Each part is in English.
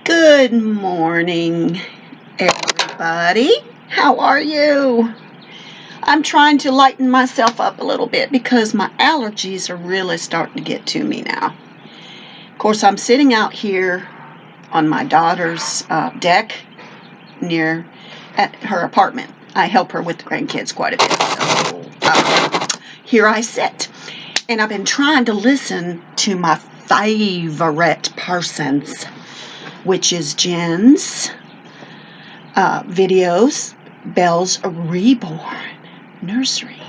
Good morning, everybody. How are you? I'm trying to lighten myself up a little bit because my allergies are really starting to get to me now. Of course, I'm sitting out here on my daughter's deck at her apartment. I help her with the grandkids quite a bit. So here I sit. And I've been trying to listen to my favorite persons, which is JENS videos, Belle's Reborn Nursery.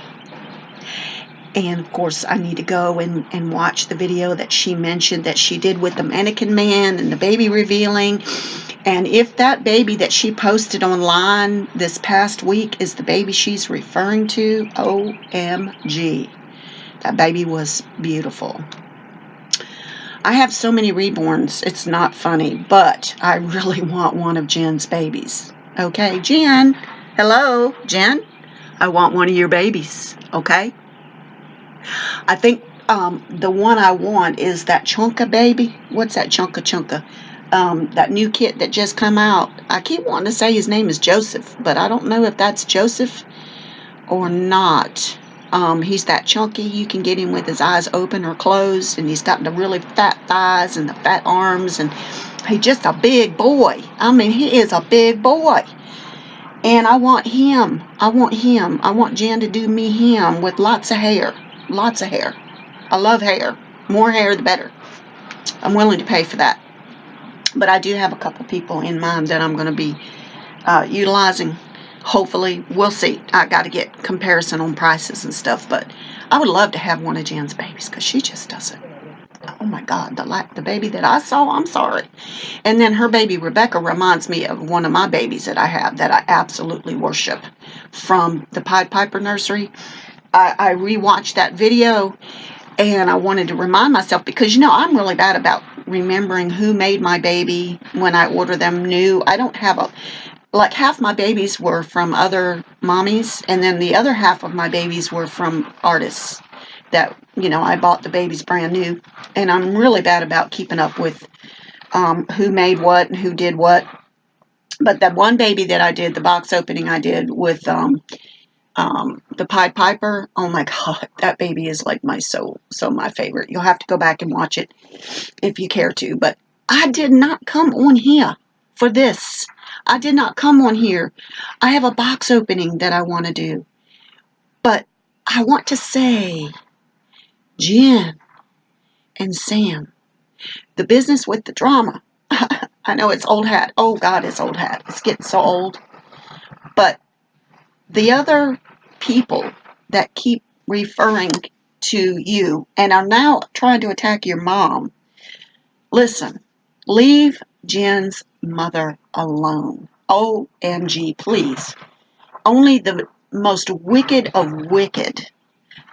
And of course, I need to go and watch the video that she mentioned that she did with the mannequin man and the baby revealing. And if that baby that she posted online this past week is the baby she's referring to, OMG. That baby was beautiful. I have so many reborns, it's not funny, but I really want one of Jen's babies. Okay, Jen. Hello, Jen. I want one of your babies, okay? I think the one I want is that Chunka baby. What's that Chunka? That new kit that just come out. I keep wanting to say his name is Joseph, but I don't know if that's Joseph or not. He's that chunky. You can get him with his eyes open or closed, and he's got the really fat thighs and the fat arms, and he's just a big boy. I mean, he is a big boy. And I want him. I want Jen to do me him with lots of hair. Lots of hair. I love hair. More hair, the better. I'm willing to pay for that. But I do have a couple people in mind that I'm going to be utilizing. Hopefully, we'll see. I got to get comparison on prices and stuff, but I would love to have one of Jen's babies because she just doesn't. Oh my God, the baby that I saw, I'm sorry. And then her baby Rebecca reminds me of one of my babies that I have that I absolutely worship from the Pied Piper Nursery. I rewatched that video and I wanted to remind myself because, I'm really bad about remembering who made my baby when I order them new. I don't have like half my babies were from other mommies, and then the other half of my babies were from artists that, I bought the babies brand new. And I'm really bad about keeping up with who made what and who did what. But that one baby that I did, the box opening I did with the Pied Piper, oh my God, that baby is like my my favorite. You'll have to go back and watch it if you care to. But I did not come on here for this. I did not come on here. I have a box opening that I want to do. But I want to say, Jen and Sam, the business with the drama. I know it's old hat. Oh God, it's old hat. It's getting so old. But the other people that keep referring to you and are now trying to attack your mom, listen, leave Jen's mother alone. OMG, please. Only the most wicked of wicked,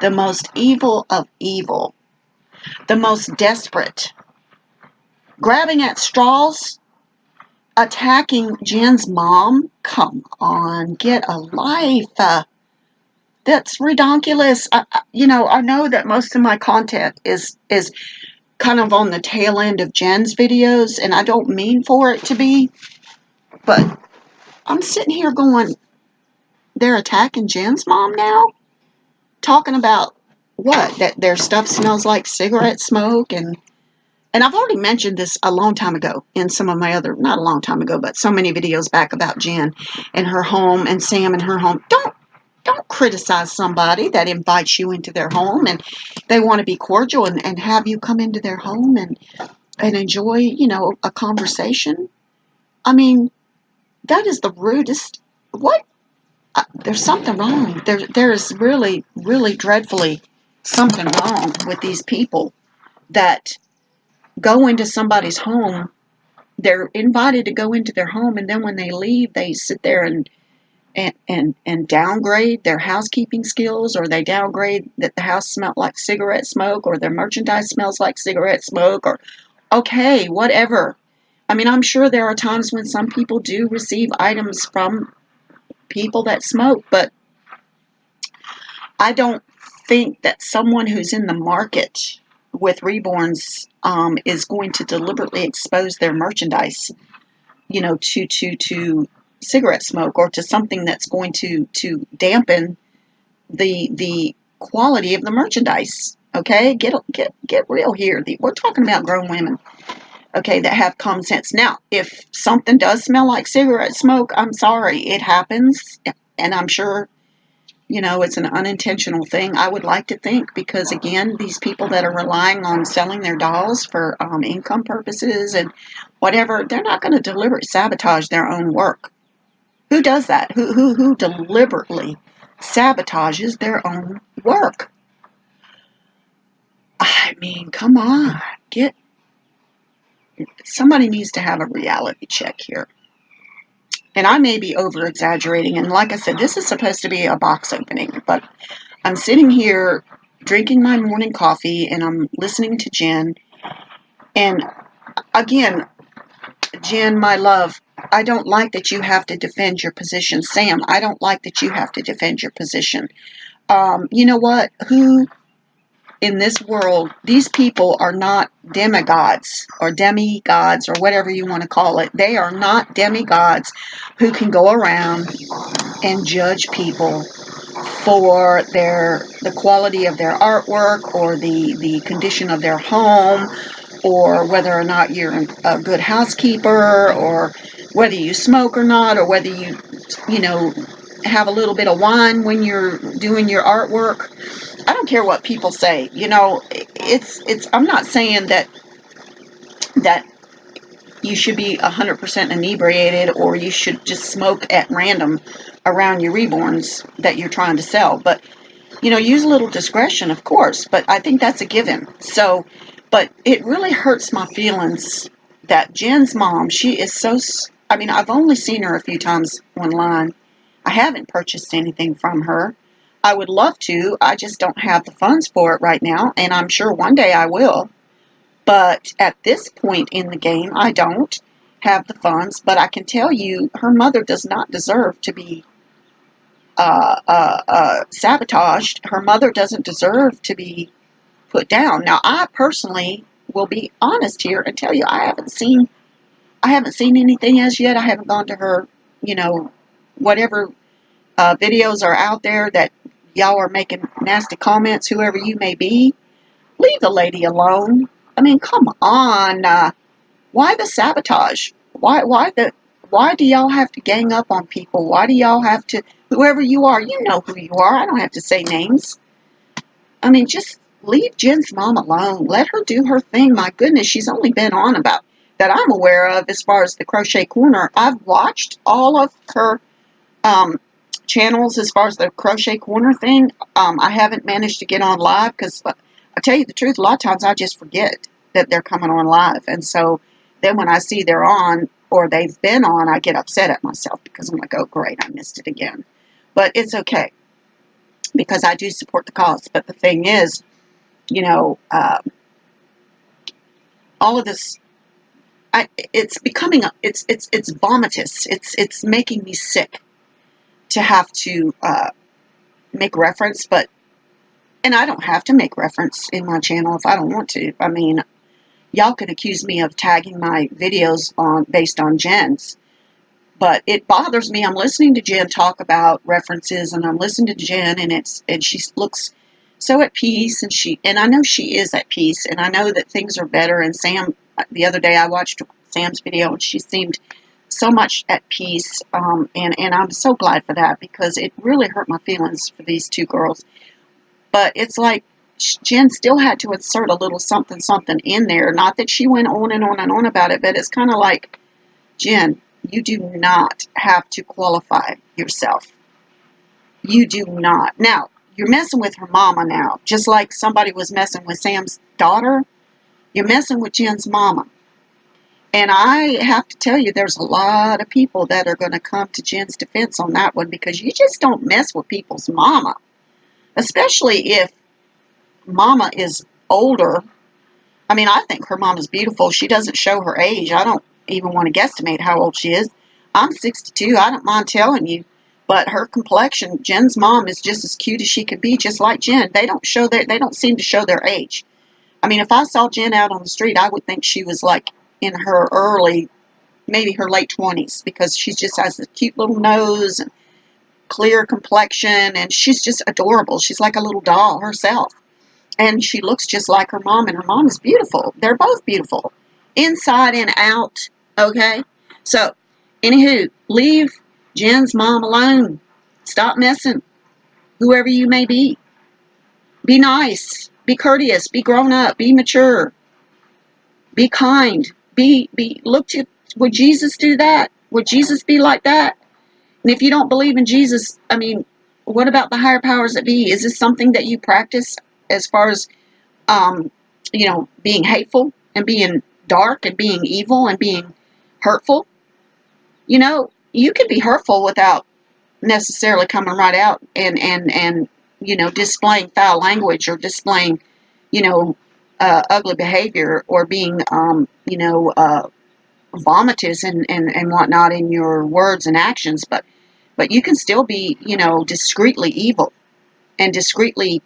the most evil of evil, the most desperate, grabbing at straws, attacking Jen's mom. Come on, get a life. That's redonkulous. I know that most of my content is kind of on the tail end of Jen's videos, and I don't mean for it to be, but I'm sitting here going, they're attacking Jen's mom now? Talking about what? That their stuff smells like cigarette smoke, and I've already mentioned this a long time ago in some of my other, not a long time ago, but so many videos back about Jen and her home and Sam and her home. Don't criticize somebody that invites you into their home and they want to be cordial and have you come into their home and enjoy, a conversation. I mean, that is the rudest. What? There's something wrong. There's really, really dreadfully something wrong with these people that go into somebody's home. They're invited to go into their home, and then when they leave, they sit there and downgrade their housekeeping skills, or they downgrade that the house smelled like cigarette smoke, or their merchandise smells like cigarette smoke, or okay, whatever. I mean, I'm sure there are times when some people do receive items from people that smoke, but I don't think that someone who's in the market with Reborns is going to deliberately expose their merchandise, you know, to cigarette smoke or to something that's going to dampen the quality of the merchandise. Okay, get real here. We're talking about grown women, okay, that have common sense. Now, if something does smell like cigarette smoke, I'm sorry, it happens, and I'm sure, you know, it's an unintentional thing, I would like to think, because again, these people that are relying on selling their dolls for income purposes and whatever, they're not going to deliberately sabotage their own work. Who does that? Who deliberately sabotages their own work? I mean, come on, somebody needs to have a reality check here. And I may be over exaggerating, and like I said, this is supposed to be a box opening, but I'm sitting here drinking my morning coffee and I'm listening to Jen. And again, Jen, my love, I don't like that you have to defend your position. Sam, I don't like that you have to defend your position. You know what? Who in this world, these people are not demigods or whatever you want to call it. They are not demigods who can go around and judge people for the quality of their artwork or the condition of their home, or whether or not you're a good housekeeper, or whether you smoke or not, or whether you know, have a little bit of wine when you're doing your artwork. I don't care what people say. You know, I'm not saying that you should be 100% inebriated or you should just smoke at random around your Reborns that you're trying to sell. But, you know, use a little discretion, of course. But I think that's a given. So, but it really hurts my feelings that Jen's mom, she is so, I mean, I've only seen her a few times online. I haven't purchased anything from her. I would love to. I just don't have the funds for it right now. And I'm sure one day I will. But at this point in the game, I don't have the funds. But I can tell you, her mother does not deserve to be sabotaged. Her mother doesn't deserve to be put down. Now, I personally will be honest here and tell you, I haven't seen anything as yet. I haven't gone to her, you know, whatever videos are out there that y'all are making nasty comments, whoever you may be. Leave the lady alone. I mean, come on. Why the sabotage? Why do y'all have to gang up on people? Why do y'all have to, whoever you are, you know who you are. I don't have to say names. I mean, just leave Jen's mom alone. Let her do her thing. My goodness, she's only been on about, that I'm aware of, as far as the Crochet Corner. I've watched all of her channels as far as the Crochet Corner thing. I haven't managed to get on live because I tell you the truth, a lot of times I just forget that they're coming on live. And so then when I see they're on or they've been on, I get upset at myself because I'm like, oh, great, I missed it again. But it's okay because I do support the cause. But the thing is, you know, all of this, it's becoming, it's vomitous. It's making me sick to have to make reference, and I don't have to make reference in my channel if I don't want to. I mean, y'all can accuse me of tagging my videos based on JENS, but it bothers me. I'm listening to Jen talk about references, and I'm listening to Jen, and she looks so at peace, and I know she is at peace, and I know that things are better. And Sam, the other day I watched Sam's video, and she seemed so much at peace, and I'm so glad for that, because it really hurt my feelings for these two girls. But it's like Jen still had to insert a little something in there. Not that she went on and on and on about it, but it's kind of like, Jen, you do not have to qualify yourself. You do not. Now, you're messing with her mama now, just like somebody was messing with Sam's daughter. You're messing with Jen's mama. And I have to tell you, there's a lot of people that are going to come to Jen's defense on that one, because you just don't mess with people's mama. Especially if mama is older. I mean, I think her mama's beautiful. She doesn't show her age. I don't even want to guesstimate how old she is. I'm 62. I don't mind telling you. But her complexion, Jen's mom is just as cute as she could be, just like Jen. They don't seem to show their age. I mean, if I saw Jen out on the street, I would think she was like in her early, maybe her late 20s, because she just has a cute little nose and clear complexion, and she's just adorable. She's like a little doll herself. And she looks just like her mom, and her mom is beautiful. They're both beautiful, inside and out, okay? So, anywho, leave Jen's mom alone. Stop messing, whoever you may be. Be nice, be courteous, be grown up, be mature, be kind, look to, would Jesus do that? Would Jesus be like that? And if you don't believe in Jesus, I mean, what about the higher powers that be? Is this something that you practice as far as, being hateful and being dark and being evil and being hurtful? You can be hurtful without necessarily coming right out and displaying foul language or displaying, ugly behavior or being, vomitous and whatnot in your words and actions, but you can still be, discreetly evil and discreetly,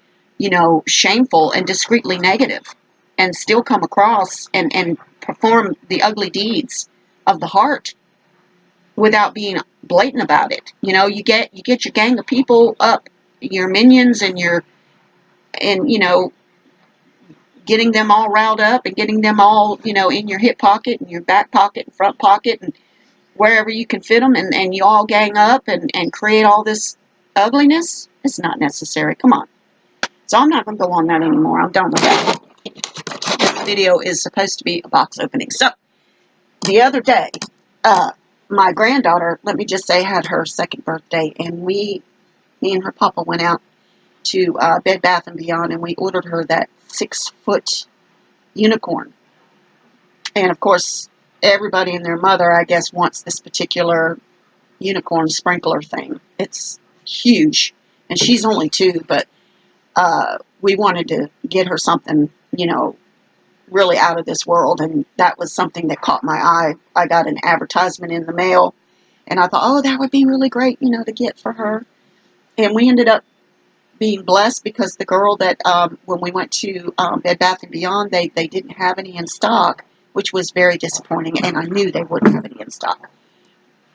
shameful and discreetly negative, and still come across and perform the ugly deeds of the heart without being blatant about it. You get your gang of people up, your minions and getting them all riled up and getting them all, in your hip pocket and your back pocket and front pocket and wherever you can fit them, and you all gang up and create all this ugliness. It's not necessary. Come on. So I'm not going to go on that anymore. I'm done with that. This video is supposed to be a box opening. So the other day, my granddaughter, let me just say, had her second birthday, and me and her papa went out to Bed Bath & Beyond, and we ordered her that 6-foot unicorn. And of course, everybody and their mother, I guess, wants this particular unicorn sprinkler thing. It's huge, and she's only 2, but we wanted to get her something, really out of this world, and that was something that caught my eye. I got an advertisement in the mail, and I thought, oh, that would be really great, to get for her. And we ended up being blessed because the girl that, when we went to Bed Bath & Beyond, they didn't have any in stock, which was very disappointing, and I knew they wouldn't have any in stock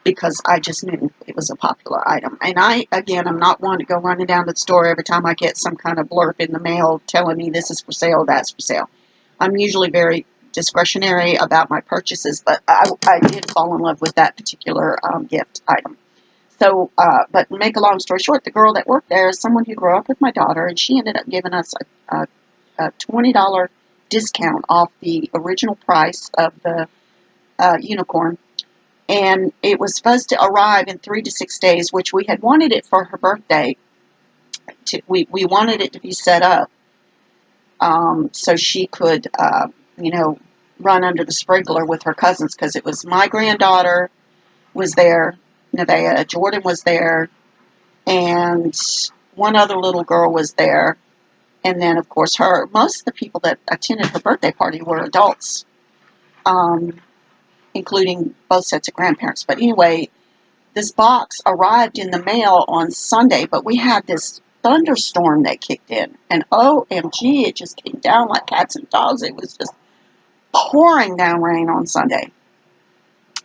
because I just knew it was a popular item. And I'm not one to go running down to the store every time I get some kind of blurb in the mail telling me this is for sale, that's for sale. I'm usually very discretionary about my purchases, but I did fall in love with that particular gift item. So, but to make a long story short, the girl that worked there is someone who grew up with my daughter, and she ended up giving us a $20 discount off the original price of the unicorn. And it was supposed to arrive in 3 to 6 days, which we had wanted it for her birthday. We wanted it to be set up so she could, run under the sprinkler with her cousins, because it was my granddaughter was there, Nevaeh, Jordan was there, and one other little girl was there. And then, of course, most of the people that attended her birthday party were adults, including both sets of grandparents. But anyway, this box arrived in the mail on Sunday, but we had this thunderstorm that kicked in. And OMG, it just came down like cats and dogs. It was just pouring down rain on Sunday.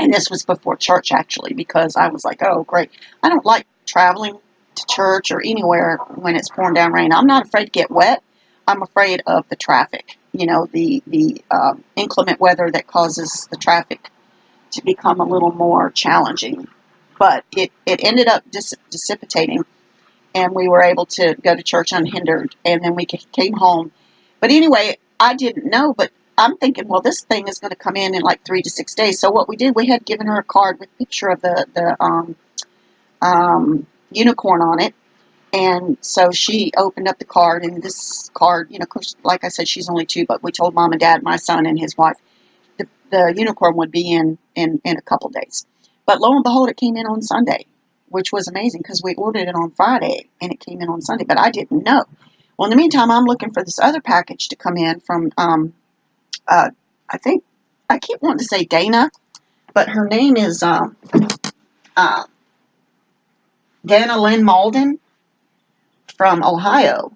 And this was before church, actually, because I was like, oh, great. I don't like traveling to church or anywhere when it's pouring down rain. I'm not afraid to get wet. I'm afraid of the traffic, the inclement weather that causes the traffic to become a little more challenging. But it ended up dissipating, and we were able to go to church unhindered, and then we came home. But anyway, I didn't know, but I'm thinking, well, this thing is going to come in like 3 to 6 days. So what we did, we had given her a card with a picture of the unicorn on it. And so she opened up the card, and this card, of course, like I said, she's only 2, but we told Mom and Dad, my son and his wife, the unicorn would be in a couple days. But lo and behold, it came in on Sunday, which was amazing because we ordered it on Friday, and it came in on Sunday, but I didn't know. Well, in the meantime, I'm looking for this other package to come in from, I think, I keep wanting to say Dana, but her name is Dana Lynn Malden from Ohio.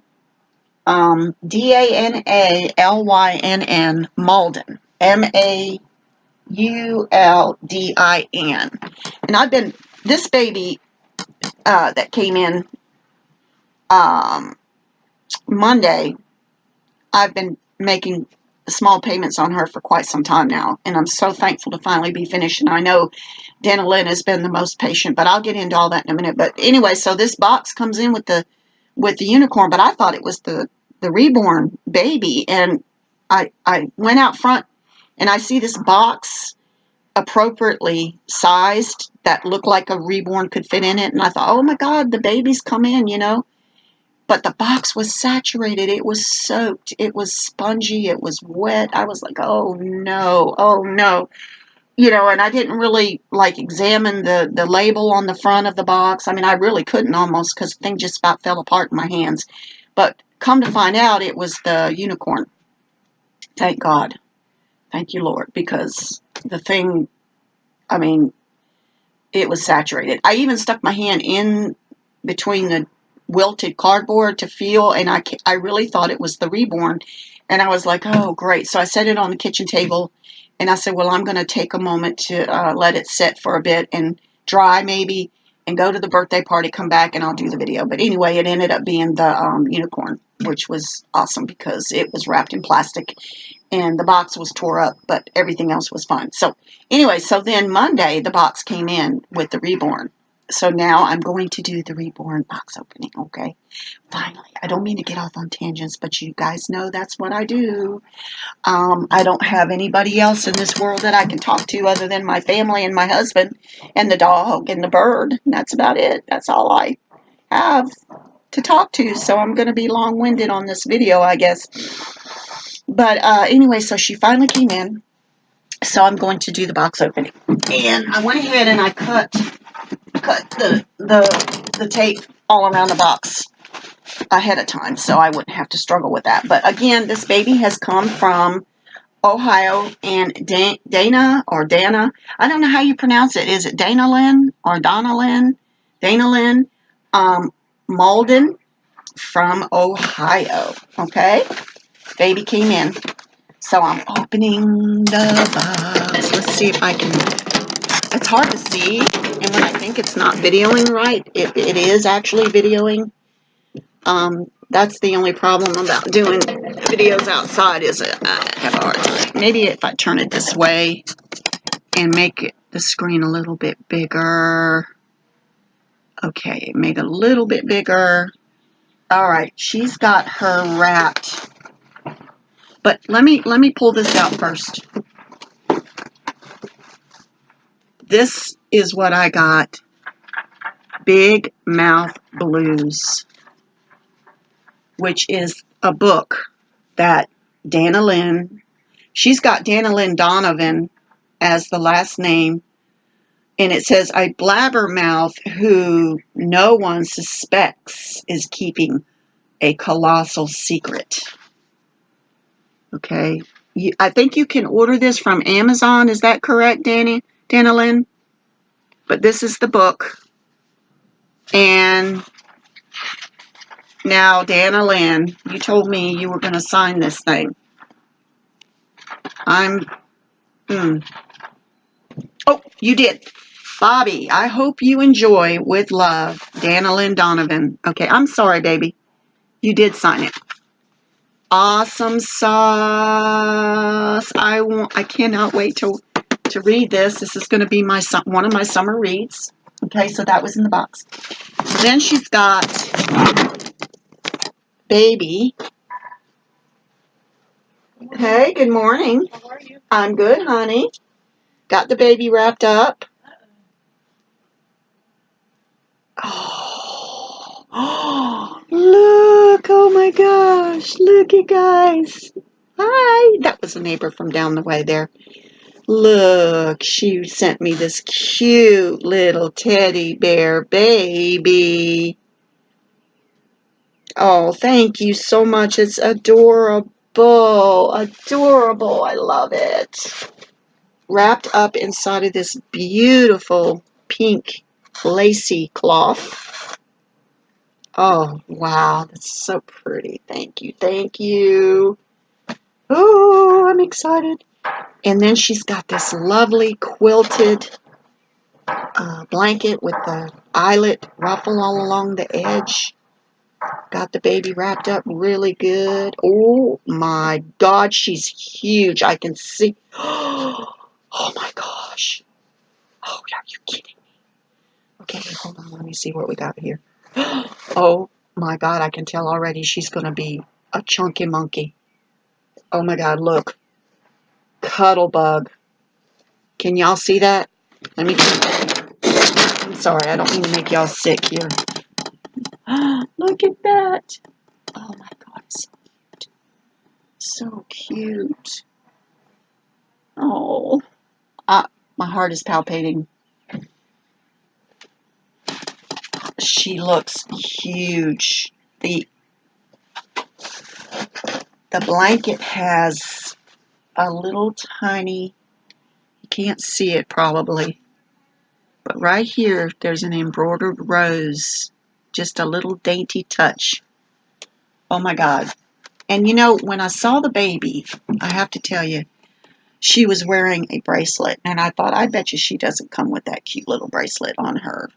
Danalynn, Malden, Mauldin. And I've been, this baby that came in Monday, I've been making small payments on her for quite some time now, and I'm so thankful to finally be finished. And I know Danalynn has been the most patient, but I'll get into all that in a minute. But anyway, so this box comes in with the unicorn, but I thought it was the reborn baby, and I went out front and I see this box appropriately sized that looked like a reborn could fit in it, and I thought, oh my God, the baby's come in, you know. But the box was saturated. It was soaked. It was spongy. It was wet. I was like, oh no, oh no. You know, and I didn't really like examine the label on the front of the box. I mean, I really couldn't almost, because the thing just about fell apart in my hands. But come to find out, it was the unicorn. Thank God. Thank you, Lord, because the thing, I mean, it was saturated. I even stuck my hand in between the wilted cardboard to feel, and I really thought it was the reborn, and I was like, oh great. So I set it on the kitchen table, and I said, well, I'm going to take a moment to let it sit for a bit and dry maybe, and go to the birthday party, come back, and I'll do the video. But anyway, it ended up being the unicorn, which was awesome because it was wrapped in plastic and the box was tore up, but everything else was fine. So anyway, so then Monday the box came in with the reborn. So now I'm going to do the reborn box opening, okay? Finally. I don't mean to get off on tangents, but you guys know that's what I do. I don't have anybody else in this world that I can talk to other than my family and my husband and the dog and the bird. And that's about it. That's all I have to talk to. So I'm going to be long-winded on this video, I guess. But anyway, so she finally came in. So I'm going to do the box opening. And I went ahead and I cut the tape all around the box ahead of time, so I wouldn't have to struggle with that. But again, this baby has come from Ohio, and Dana, I don't know how you pronounce it. Is it Danalynn or Donalyn? Danalynn Malden from Ohio. Okay, baby came in. So I'm opening the box. Let's see if I can. It's hard to see, and when I think it's not videoing right, it is actually videoing. That's the only problem about doing videos outside, is I have a hard time. Maybe if I turn it this way and make the screen a little bit bigger. Okay, made a little bit bigger. All right, she's got her wrapped. But let me pull this out first. This is what I got. Big Mouth Blues, which is a book that Danalynn, she's got Danalynn Donovan as the last name, and it says, a blabbermouth who no one suspects is keeping a colossal secret. Okay, I think you can order this from Amazon. Is that correct, Danalynn? But this is the book. And now, Danalynn, you told me you were going to sign this thing. Oh, you did. Bobby, I hope you enjoy. With love, Danalynn Donovan. Okay, I'm sorry, baby. You did sign it. Awesome sauce. I cannot wait to read this. This is going to be one of my summer reads. Okay, so that was in the box. So then she's got baby. Hey, good morning. How are you? I'm good, honey. Got the baby wrapped up. Oh, look. Oh my gosh. Look, you guys. Hi. That was a neighbor from down the way there. Look, she sent me this cute little teddy bear baby. Oh, thank you so much. It's adorable. Adorable. I love it. Wrapped up inside of this beautiful pink lacy cloth. Oh, wow. That's so pretty. Thank you. Thank you. Oh, I'm excited. And then she's got this lovely quilted blanket with the eyelet ruffle all along the edge. Got the baby wrapped up really good. Oh my God, she's huge. I can see. Oh my gosh. Oh, are you kidding me? Okay, hold on. Let me see what we got here. Oh my God, I can tell already she's going to be a chunky monkey. Oh my God, look. Cuddle bug. Can y'all see that? Let me. I'm sorry, I don't mean to make y'all sick here. Look at that. Oh my God, it's so cute. So cute. Oh, my heart is palpitating. She looks huge. The blanket has a little tiny, you can't see it probably, but right here there's an embroidered rose. Just a little dainty touch. Oh my God. And you know, when I saw the baby, I have to tell you, she was wearing a bracelet, and I thought, I bet you she doesn't come with that cute little bracelet on her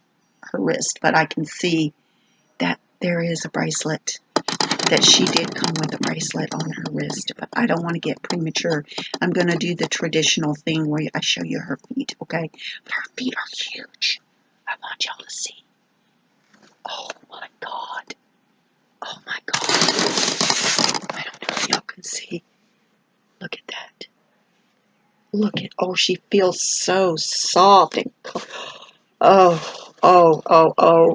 wrist, but I can see that there is a bracelet, that she did come with a bracelet on her wrist, but I don't want to get premature. I'm going to do the traditional thing where I show you her feet, okay? But her feet are huge. I want y'all to see. Oh my God. Oh my God. I don't know if y'all can see. Look at that. Look at, oh, she feels so soft and, oh,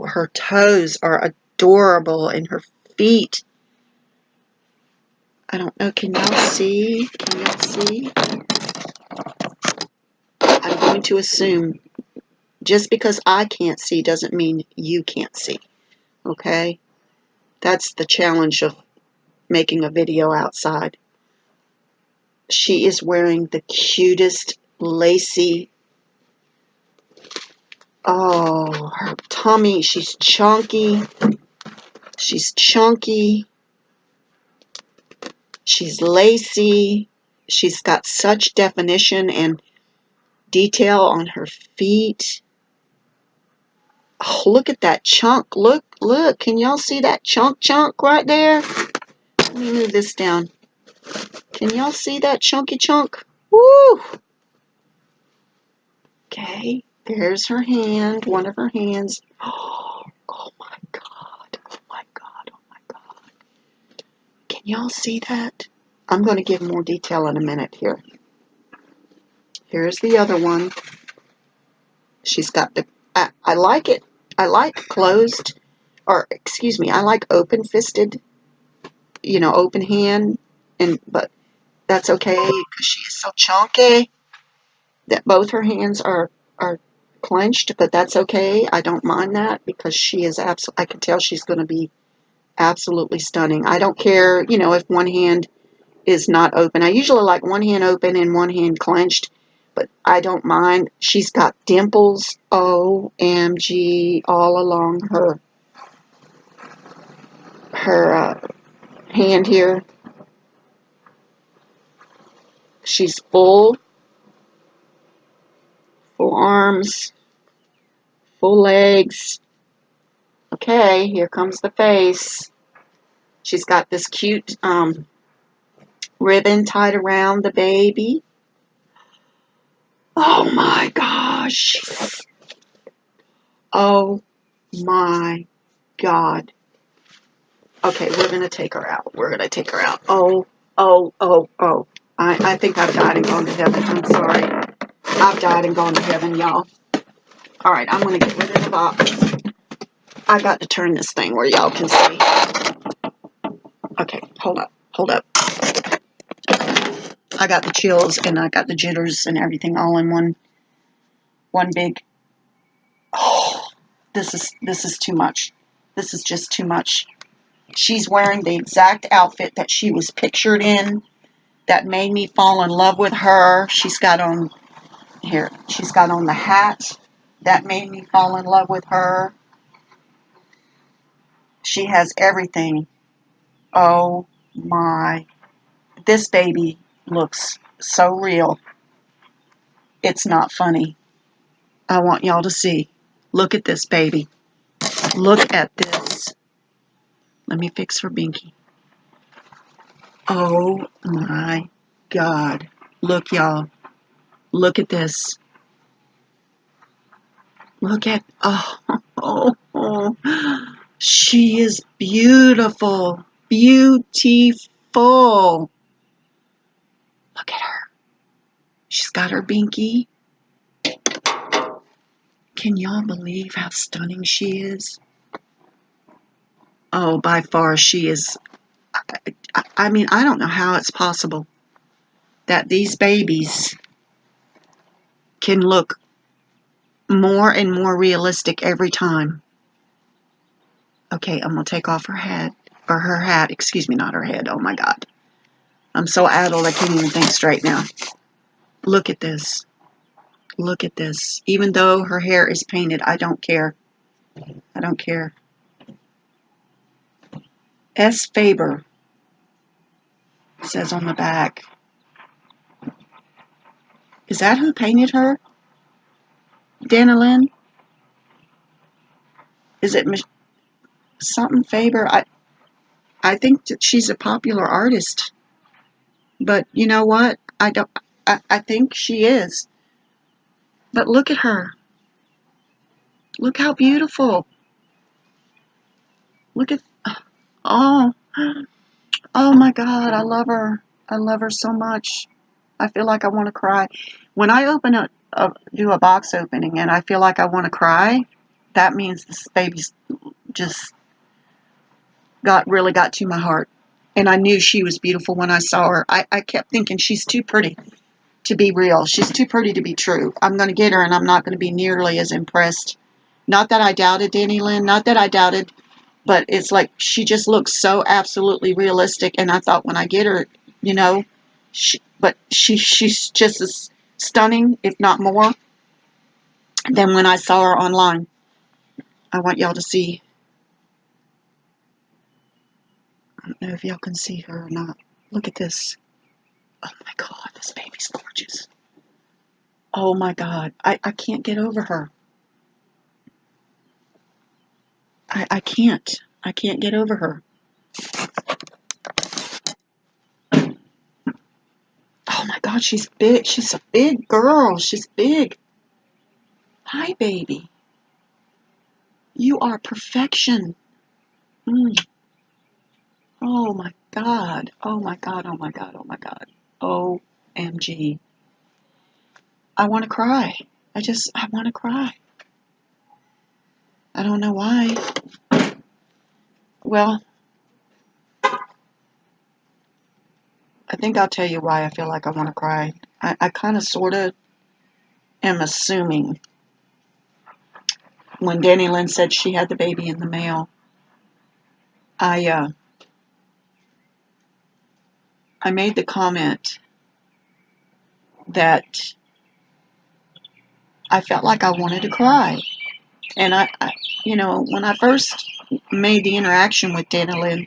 her toes are adorable and her feet. I don't know, can y'all see? Can y'all see? I'm going to assume just because I can't see doesn't mean you can't see, okay? That's the challenge of making a video outside. She is wearing the cutest lacy, oh, her tummy, she's chunky, she's lacy, she's got such definition and detail on her feet. Oh, look at that chunk. Look, can y'all see that chunk right there? Let me move this down. Can y'all see that chunky chunk? Woo! Okay, there's her hand, one of her hands. Oh my God, oh my God, oh my God. Can y'all see that? I'm going to give more detail in a minute here. Here's the other one. She's got the, I like it. I like closed, or excuse me, I like open-fisted, you know, open hand, but that's okay because she is so chunky that both her hands are clenched, but that's okay. I don't mind that because she is absolutely, I can tell she's going to be absolutely stunning. I don't care, you know, if one hand is not open. I usually like one hand open and one hand clenched, but I don't mind. She's got dimples, OMG, all along her hand here. She's full arms, full legs. Okay, here comes the face. She's got this cute ribbon tied around the baby. Oh my gosh. Oh my God. Okay, we're going to take her out. We're going to take her out. Oh. I think I've died and gone to heaven. I'm sorry. I've died and gone to heaven, y'all. All right, I'm going to get rid of the box. I got to turn this thing where y'all can see. Okay, hold up. I got the chills and I got the jitters and everything all in one big. Oh, this is too much. This is just too much. She's wearing the exact outfit that she was pictured in that made me fall in love with her. She's got on here. She's got on the hat that made me fall in love with her. She has everything. Oh my. This baby looks so real. It's not funny. I want y'all to see. Look at this baby. Look at this. Let me fix her binky. Oh my God. Look, y'all. Look at this. Look at, oh. She is beautiful. Beautiful. Look at her. She's got her binky. Can y'all believe how stunning she is? Oh, by far she is. I mean, I don't know how it's possible that these babies can look more and more realistic every time. Okay, I'm going to take off her head, or her hat, excuse me, not her head. Oh my God. I'm so addled I can't even think straight now. Look at this. Look at this. Even though her hair is painted, I don't care. I don't care. S. Faber says on the back. Is that who painted her? Dana Lynn? Is it something Faber? I think that she's a popular artist. But you know what? I think she is. But look at her. Look how beautiful. Look at, oh, oh my God, I love her. I love her so much. I feel like I want to cry. When I do a box opening and I feel like I want to cry, that means this baby's just really got to my heart. And I knew she was beautiful when I saw her. I kept thinking she's too pretty to be real. She's too pretty to be true. I'm going to get her and I'm not going to be nearly as impressed. Not that I doubted Danny Lynn, not that I doubted, but it's like she just looks so absolutely realistic. And I thought when I get her, you know, she's just as stunning, if not more, than when I saw her online. I want y'all to see. I don't know if y'all can see her or not. Look at this. Oh my God, this baby's gorgeous. Oh my God, I can't get over her. I can't. I can't get over her. Oh my God, she's big. She's a big girl. She's big. Hi, baby. You are perfection. Mm. Oh my God. Oh my God. Oh my God. Oh my God. OMG. I want to cry. I want to cry. I don't know why. Well, I think I'll tell you why I feel like I want to cry. I kind of sort of am assuming when Danny Lynn said she had the baby in the mail, I made the comment that I felt like I wanted to cry. And you know, when I first made the interaction with Dana Lynn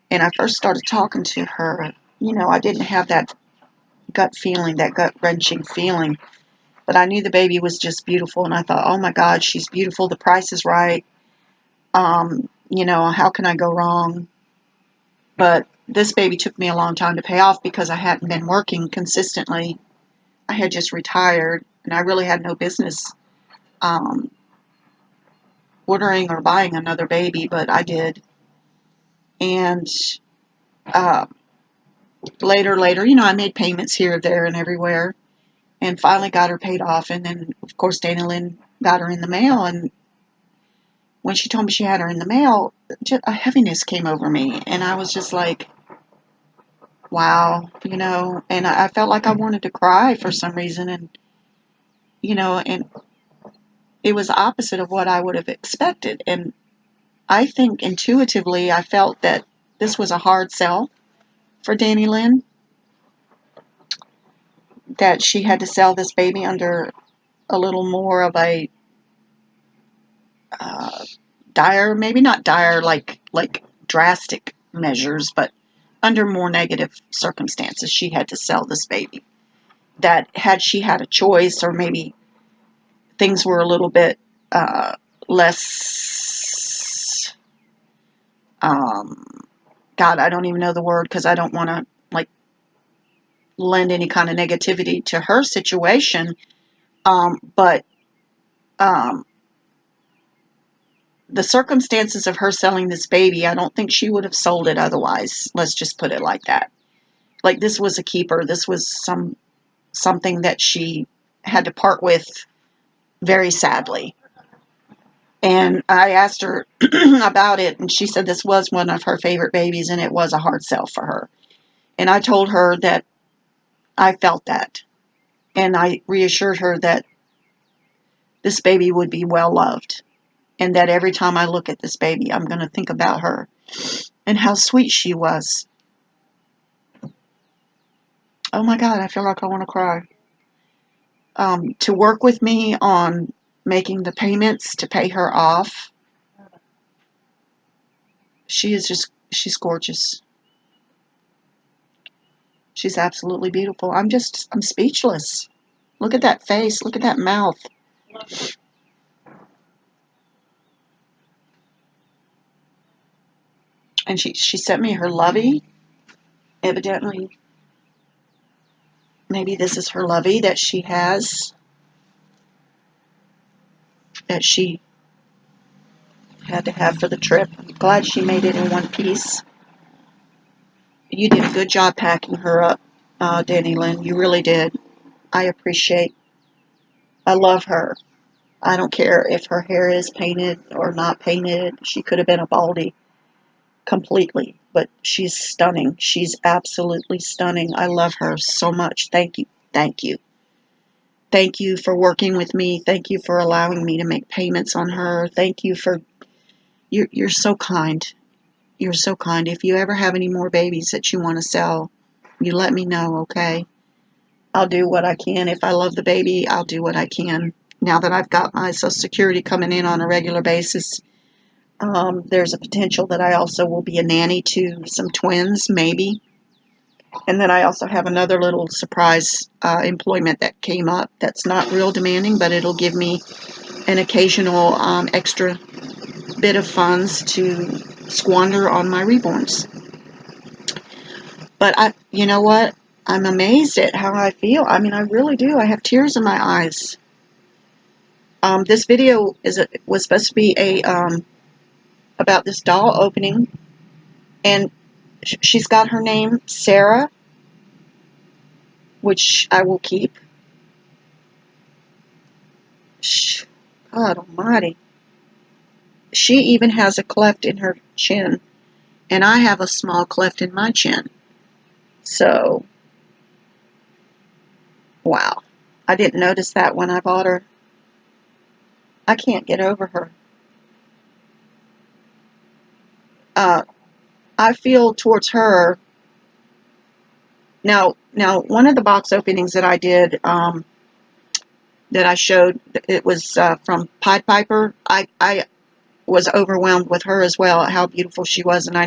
and I first started talking to her, you know, I didn't have that gut feeling, that gut-wrenching feeling. But I knew the baby was just beautiful. And I thought, oh my God, she's beautiful. The price is right. You know, how can I go wrong? But this baby took me a long time to pay off because I hadn't been working consistently. I had just retired and I really had no business ordering or buying another baby, but I did. And later, you know, I made payments here, there, and everywhere, and finally got her paid off. And then, of course, Dana Lynn got her in the mail. And when she told me she had her in the mail, just a heaviness came over me, and I was just like, wow, you know. And I felt like I wanted to cry for some reason, and you know, and it was the opposite of what I would have expected. And I think intuitively, I felt that this was a hard sell for Danny Lynn, that she had to sell this baby under a little more of a dire, maybe not dire like drastic measures, but under more negative circumstances, she had to sell this baby. That had she had a choice, or maybe things were a little bit less, God, I don't even know the word, because I don't want to like lend any kind of negativity to her situation. But the circumstances of her selling this baby, I don't think she would have sold it otherwise. Let's just put it like that. Like, this was a keeper. This was something that she had to part with very sadly. And I asked her about it, and she said this was one of her favorite babies, and it was a hard sell for her. And I told her that I felt that. And I reassured her that this baby would be well loved. And that every time I look at this baby, I'm going to think about her and how sweet she was. Oh my God, I feel like I want to cry. To work with me on making the payments to pay her off. She's gorgeous. She's absolutely beautiful. I'm speechless. Look at that face. Look at that mouth. And she sent me her lovey. Evidently, maybe this is her lovey that she has, that she had to have for the trip. I'm glad she made it in one piece. You did a good job packing her up, Danny Lynn. You really did. I love her. I don't care if her hair is painted or not painted. She could have been a baldy completely, but she's stunning. She's absolutely stunning. I love her so much. Thank you. Thank you. Thank you for working with me. Thank you for allowing me to make payments on her. Thank you for, you're so kind. You're so kind. If you ever have any more babies that you want to sell, you let me know, okay? I'll do what I can. If I love the baby, I'll do what I can. Now that I've got my Social Security coming in on a regular basis, there's a potential that I also will be a nanny to some twins, maybe. And then I also have another little surprise employment that came up that's not real demanding, but it'll give me an occasional extra bit of funds to squander on my reborns. But you know what? I'm amazed at how I feel. I mean, I really do. I have tears in my eyes. This video was supposed to be about this doll opening, and she's got her name Sarah, which I will keep. God almighty. She even has a cleft in her chin, and I have a small cleft in my chin. So, wow. I didn't notice that when I bought her. I can't get over her. I feel towards her. Now, one of the box openings that I did, that I showed, it was from Pied Piper. I was overwhelmed with her as well, how beautiful she was, and I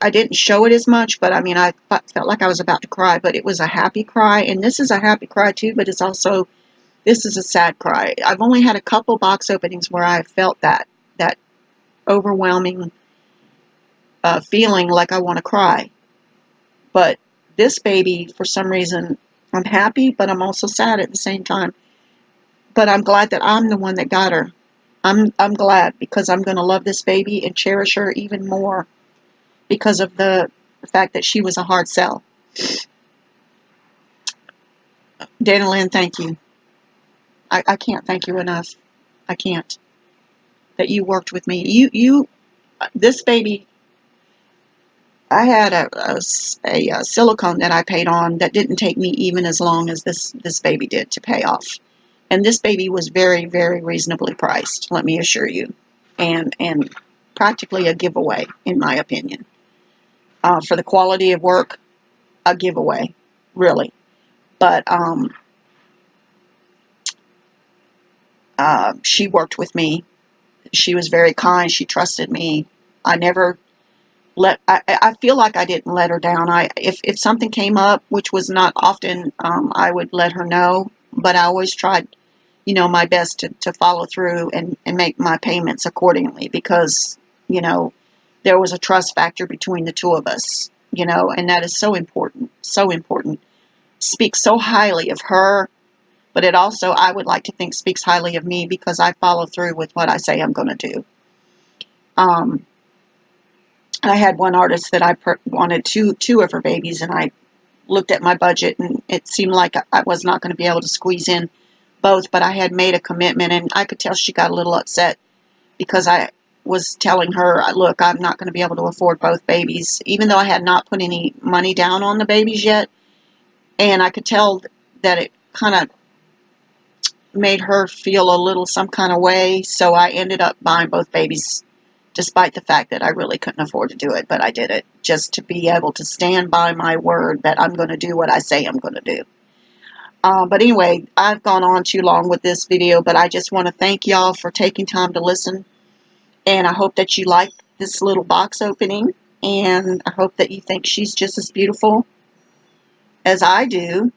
didn't show it as much, but I mean, I felt like I was about to cry, but it was a happy cry, and this is a happy cry too, but it's also, this is a sad cry. I've only had a couple box openings where I felt that overwhelming feeling like I want to cry. But this baby, for some reason, I'm happy, but I'm also sad at the same time. But I'm glad that I'm the one that got her. I'm glad, because I'm going to love this baby and cherish her even more because of the fact that she was a hard sell. Dana Lynn, thank you. I can't thank you enough. I can't. That you worked with me. This baby, I had a silicone that I paid on that didn't take me even as long as this baby did to pay off. And this baby was very, very reasonably priced, let me assure you. And practically a giveaway, in my opinion. For the quality of work, a giveaway, really. But she worked with me, She was very kind. She trusted me. I never I feel like I didn't let her down. If something came up, which was not often, I would let her know, but I always tried, my best to follow through and make my payments accordingly, because, there was a trust factor between the two of us, and that is so important, so important. Speaks so highly of her, but it also, I would like to think, speaks highly of me, because I follow through with what I say I'm going to do. I had one artist that I wanted two of her babies, and I looked at my budget, and it seemed like I was not going to be able to squeeze in both, but I had made a commitment, and I could tell she got a little upset because I was telling her, look, I'm not going to be able to afford both babies, even though I had not put any money down on the babies yet, and I could tell that it kind of made her feel a little some kind of way, so I ended up buying both babies, despite the fact that I really couldn't afford to do it, but I did it just to be able to stand by my word that I'm going to do what I say I'm going to do. But anyway, I've gone on too long with this video, but I just want to thank y'all for taking time to listen, and I hope that you like this little box opening, and I hope that you think she's just as beautiful as I do,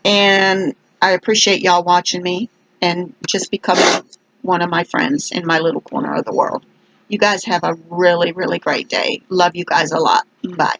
and I appreciate y'all watching me and just becoming one of my friends in my little corner of the world. You guys have a really, really great day. Love you guys a lot. Bye.